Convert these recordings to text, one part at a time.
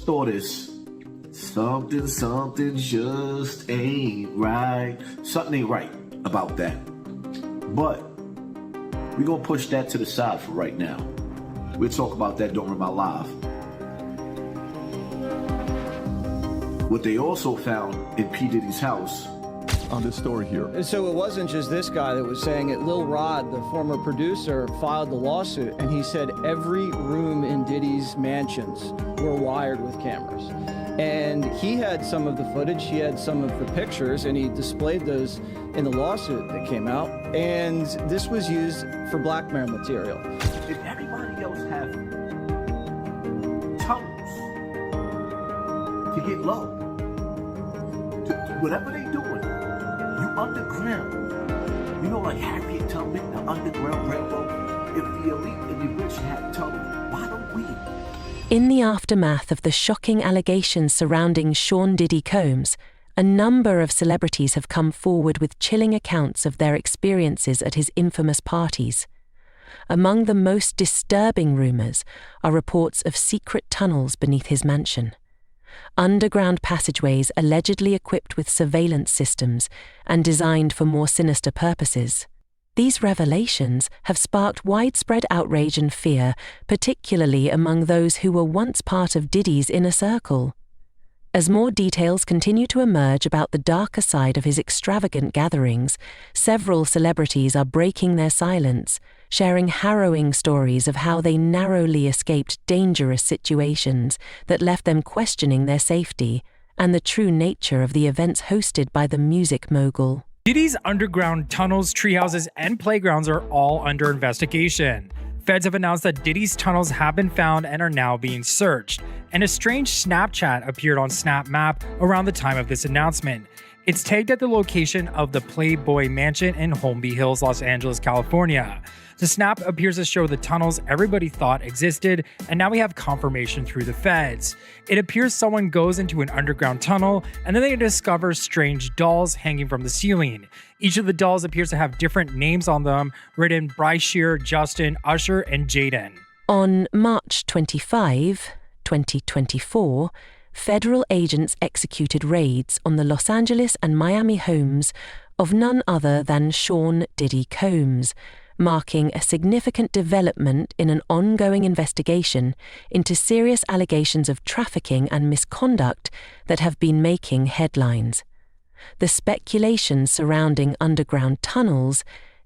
thought is something just ain't right. Something ain't right about that. But we're gonna push that to the side for right now. We'll talk about that during my live. What they also found in P. Diddy's house. On this story here. So it wasn't just this guy that was saying it. Lil Rod, the former producer, filed the lawsuit, and he said every room in Diddy's mansions were wired with cameras. And he had some of the footage, he had some of the pictures, and he displayed those in the lawsuit that came out. And this was used for blackmail material. If everybody else have tunnels to get low, whatever they doing, you underground. You know, like Harriet Tubman, the Underground Railroad. If the elite and the rich have tunnels, why don't we? In the aftermath of the shocking allegations surrounding Sean Diddy Combs, a number of celebrities have come forward with chilling accounts of their experiences at his infamous parties. Among the most disturbing rumours are reports of secret tunnels beneath his mansion. Underground passageways allegedly equipped with surveillance systems and designed for more sinister purposes. These revelations have sparked widespread outrage and fear, particularly among those who were once part of Diddy's inner circle. As more details continue to emerge about the darker side of his extravagant gatherings, several celebrities are breaking their silence, sharing harrowing stories of how they narrowly escaped dangerous situations that left them questioning their safety and the true nature of the events hosted by the music mogul. Diddy's underground tunnels, treehouses, and playgrounds are all under investigation. Feds have announced that Diddy's tunnels have been found and are now being searched. And a strange Snapchat appeared on Snap Map around the time of this announcement. It's tagged at the location of the Playboy Mansion in Holmby Hills, Los Angeles, California. The snap appears to show the tunnels everybody thought existed, and now we have confirmation through the feds. It appears someone goes into an underground tunnel, and then they discover strange dolls hanging from the ceiling. Each of the dolls appears to have different names on them, written Bryce Shear, Justin, Usher, and Jaden. On March 25, 2024, federal agents executed raids on the Los Angeles and Miami homes of none other than Sean Diddy Combs, marking a significant development in an ongoing investigation into serious allegations of trafficking and misconduct that have been making headlines. The speculation surrounding underground tunnels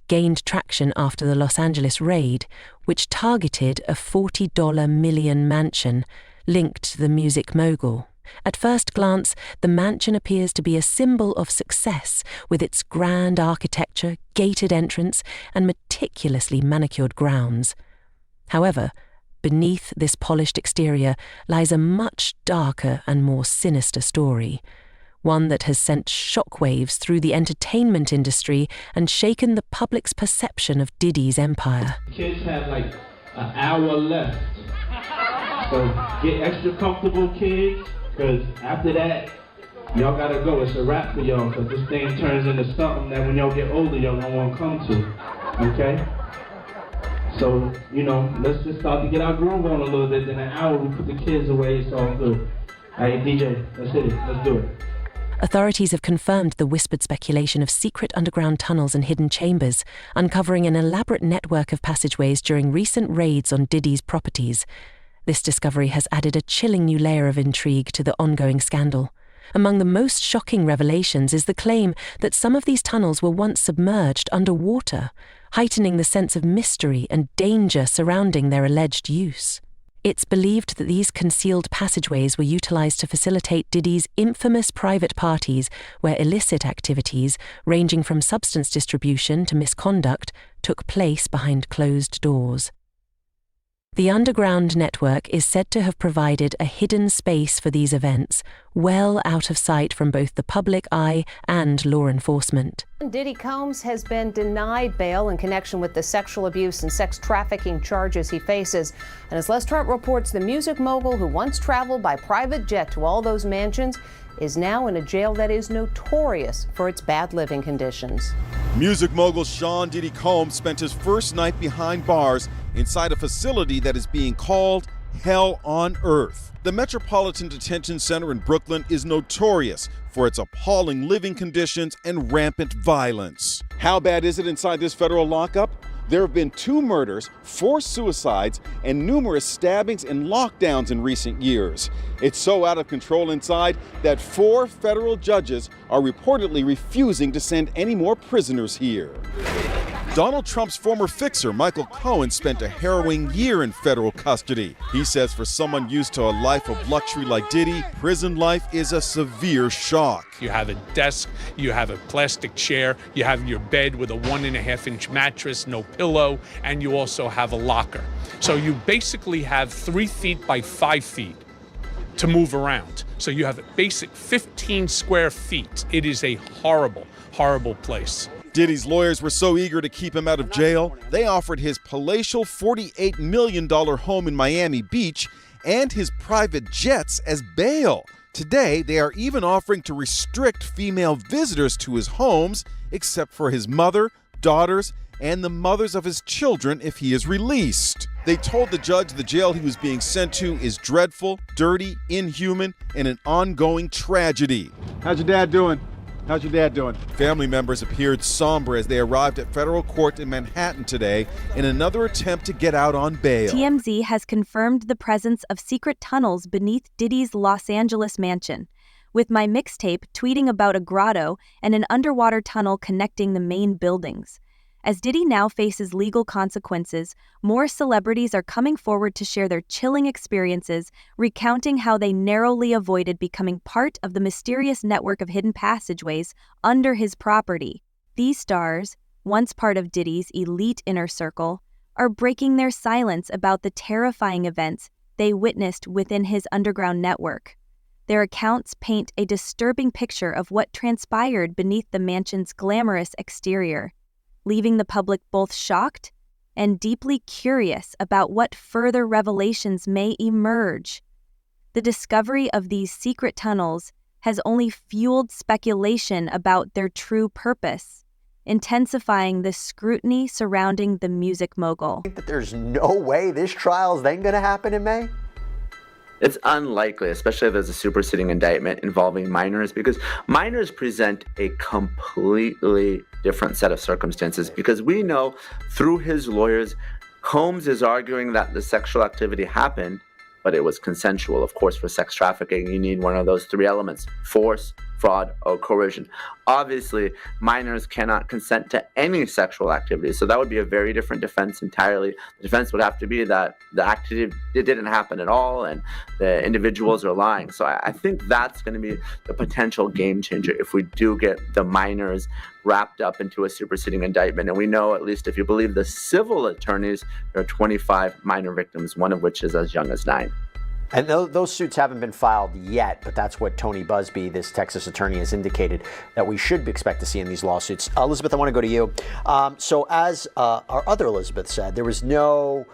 gained traction after the Los Angeles raid, which targeted a $40 million mansion linked to the music mogul. At first glance, the mansion appears to be a symbol of success, with its grand architecture, gated entrance, and meticulously manicured grounds. However, beneath this polished exterior lies a much darker and more sinister story, one that has sent shockwaves through the entertainment industry and shaken the public's perception of Diddy's empire. Kids have like an hour left, so get extra comfortable, kids. Because after that, y'all gotta go. It's a wrap for y'all, because this thing turns into something that when y'all get older, y'all don't want to come to, okay? So, you know, let's just start to get our groove on a little bit. In an hour, we put the kids away, it's all good. Hey, DJ, let's hit it. Let's do it. Authorities have confirmed the whispered speculation of secret underground tunnels and hidden chambers, uncovering an elaborate network of passageways during recent raids on Diddy's properties. This discovery has added a chilling new layer of intrigue to the ongoing scandal. Among the most shocking revelations is the claim that some of these tunnels were once submerged underwater, heightening the sense of mystery and danger surrounding their alleged use. It's believed that these concealed passageways were utilized to facilitate Diddy's infamous private parties, where illicit activities, ranging from substance distribution to misconduct, took place behind closed doors. The underground network is said to have provided a hidden space for these events, well out of sight from both the public eye and law enforcement. Diddy Combs has been denied bail in connection with the sexual abuse and sex trafficking charges he faces. And as Les Trent reports, the music mogul who once traveled by private jet to all those mansions is now in a jail that is notorious for its bad living conditions. Music mogul Sean Diddy Combs spent his first night behind bars inside a facility that is being called hell on earth. The Metropolitan Detention Center in Brooklyn is notorious for its appalling living conditions and rampant violence. How bad is it inside this federal lockup? There have been 2 murders, 4 suicides, and numerous stabbings and lockdowns in recent years. It's so out of control inside that 4 federal judges are reportedly refusing to send any more prisoners here. Donald Trump's former fixer, Michael Cohen, spent a harrowing year in federal custody. He says for someone used to a life of luxury like Diddy, prison life is a severe shock. You have a desk, you have a plastic chair, you have your bed with a 1.5-inch mattress, no pillow, and you also have a locker. So you basically have 3 feet by 5 feet to move around. So you have a basic 15 square feet. It is a horrible, horrible place. Diddy's lawyers were so eager to keep him out of jail, they offered his palatial $48 million home in Miami Beach and his private jets as bail. Today, they are even offering to restrict female visitors to his homes, except for his mother, daughters, and the mothers of his children if he is released. They told the judge the jail he was being sent to is dreadful, dirty, inhuman, and an ongoing tragedy. How's your dad doing? How's your dad doing? Family members appeared somber as they arrived at federal court in Manhattan today in another attempt to get out on bail. TMZ has confirmed the presence of secret tunnels beneath Diddy's Los Angeles mansion, with My Mixtape tweeting about a grotto and an underwater tunnel connecting the main buildings. As Diddy now faces legal consequences, more celebrities are coming forward to share their chilling experiences, recounting how they narrowly avoided becoming part of the mysterious network of hidden passageways under his property. These stars, once part of Diddy's elite inner circle, are breaking their silence about the terrifying events they witnessed within his underground network. Their accounts paint a disturbing picture of what transpired beneath the mansion's glamorous exterior, leaving the public both shocked and deeply curious about what further revelations may emerge. The discovery of these secret tunnels has only fueled speculation about their true purpose, intensifying the scrutiny surrounding the music mogul. That there's no way this trial is then going to happen in May? It's unlikely, especially if there's a superseding indictment involving minors, because minors present a completely different set of circumstances. Because we know through his lawyers, Combs is arguing that the sexual activity happened, but it was consensual. Of course, for sex trafficking, you need one of those 3 elements: force, fraud, or coercion. Obviously, minors cannot consent to any sexual activity, so that would be a very different defense entirely. The defense would have to be that the activity didn't happen at all and the individuals are lying. So I think that's going to be the potential game changer if we do get the minors wrapped up into a superseding indictment. And we know, at least if you believe the civil attorneys, there are 25 minor victims, one of which is as young as 9. And those suits haven't been filed yet, but that's what Tony Busby, this Texas attorney, has indicated that we should expect to see in these lawsuits. Elizabeth, I want to go to you. So as our other Elizabeth said, there was nothing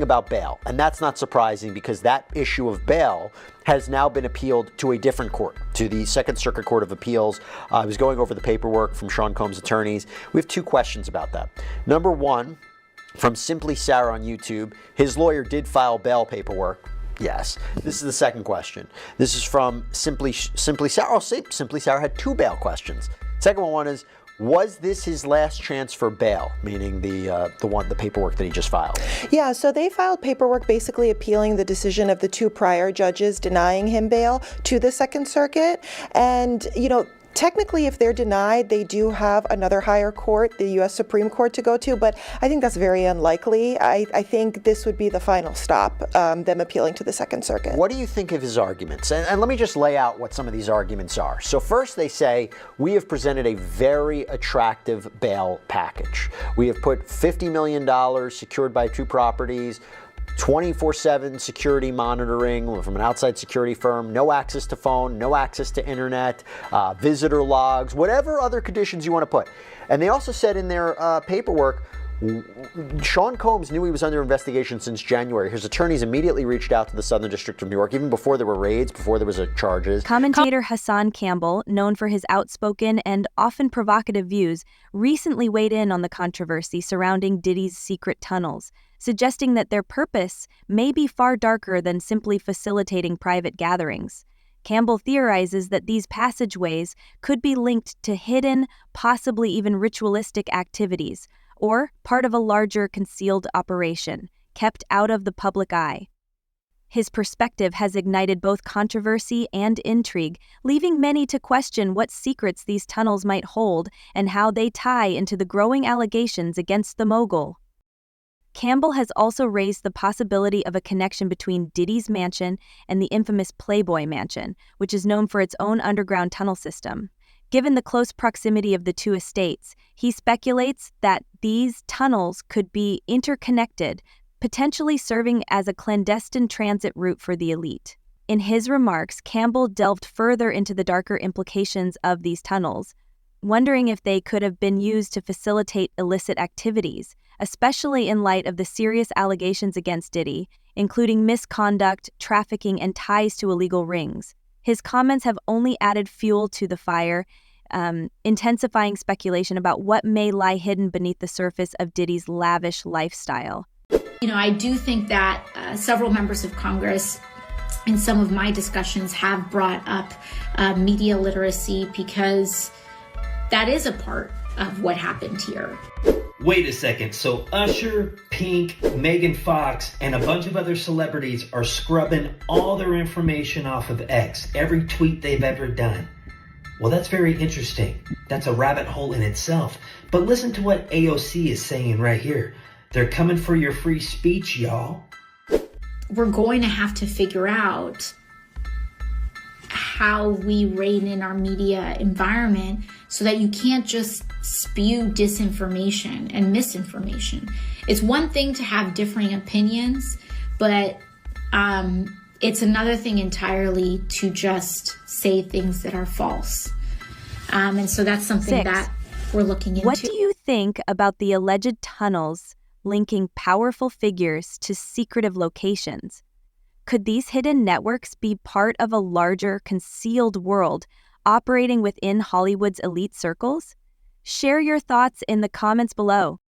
about bail. And that's not surprising because that issue of bail has now been appealed to a different court, to the Second Circuit Court of Appeals. I was going over the paperwork from Sean Combs' attorneys. We have 2 questions about that. Number 1, from Simply Sarah on YouTube, his lawyer did file bail paperwork. Yes. This is the second question. This is from Simply Sarah. Oh, Simply Sarah had 2 bail questions. Second one is, was this his last chance for bail? Meaning the paperwork that he just filed. Yeah, so they filed paperwork basically appealing the decision of the 2 prior judges denying him bail to the Second Circuit. And, technically, if they're denied, they do have another higher court, the U.S. Supreme Court, to go to, but I think that's very unlikely. I think this would be the final stop, them appealing to the Second Circuit. What do you think of his arguments? And let me just lay out what some of these arguments are. So first they say, we have presented a very attractive bail package. We have put $50 million secured by 2 properties, 24/7 security monitoring from an outside security firm, no access to phone, no access to internet, visitor logs, whatever other conditions you want to put. And they also said in their paperwork, Sean Combs knew he was under investigation since January. His attorneys immediately reached out to the Southern District of New York, even before there were raids, before there was charges. Commentator Hassan Campbell, known for his outspoken and often provocative views, recently weighed in on the controversy surrounding Diddy's secret tunnels, suggesting that their purpose may be far darker than simply facilitating private gatherings. Campbell theorizes that these passageways could be linked to hidden, possibly even ritualistic activities, or part of a larger concealed operation, kept out of the public eye. His perspective has ignited both controversy and intrigue, leaving many to question what secrets these tunnels might hold and how they tie into the growing allegations against the mogul. Campbell has also raised the possibility of a connection between Diddy's mansion and the infamous Playboy Mansion, which is known for its own underground tunnel system. Given the close proximity of the two estates, he speculates that these tunnels could be interconnected, potentially serving as a clandestine transit route for the elite. In his remarks, Campbell delved further into the darker implications of these tunnels, wondering if they could have been used to facilitate illicit activities, especially in light of the serious allegations against Diddy, including misconduct, trafficking, and ties to illegal rings. His comments have only added fuel to the fire, intensifying speculation about what may lie hidden beneath the surface of Diddy's lavish lifestyle. I do think that several members of Congress in some of my discussions have brought up media literacy, because that is a part of what happened here. Wait a second, so Usher, Pink, Megan Fox, and a bunch of other celebrities are scrubbing all their information off of X, every tweet they've ever done. Well, that's very interesting. That's a rabbit hole in itself. But listen to what AOC is saying right here. They're coming for your free speech, y'all. We're going to have to figure out how we rein in our media environment so that you can't just spew disinformation and misinformation. It's one thing to have differing opinions, but it's another thing entirely to just say things that are false. And so that's something that we're looking into. What do you think about the alleged tunnels linking powerful figures to secretive locations? Could these hidden networks be part of a larger, concealed world operating within Hollywood's elite circles? Share your thoughts in the comments below.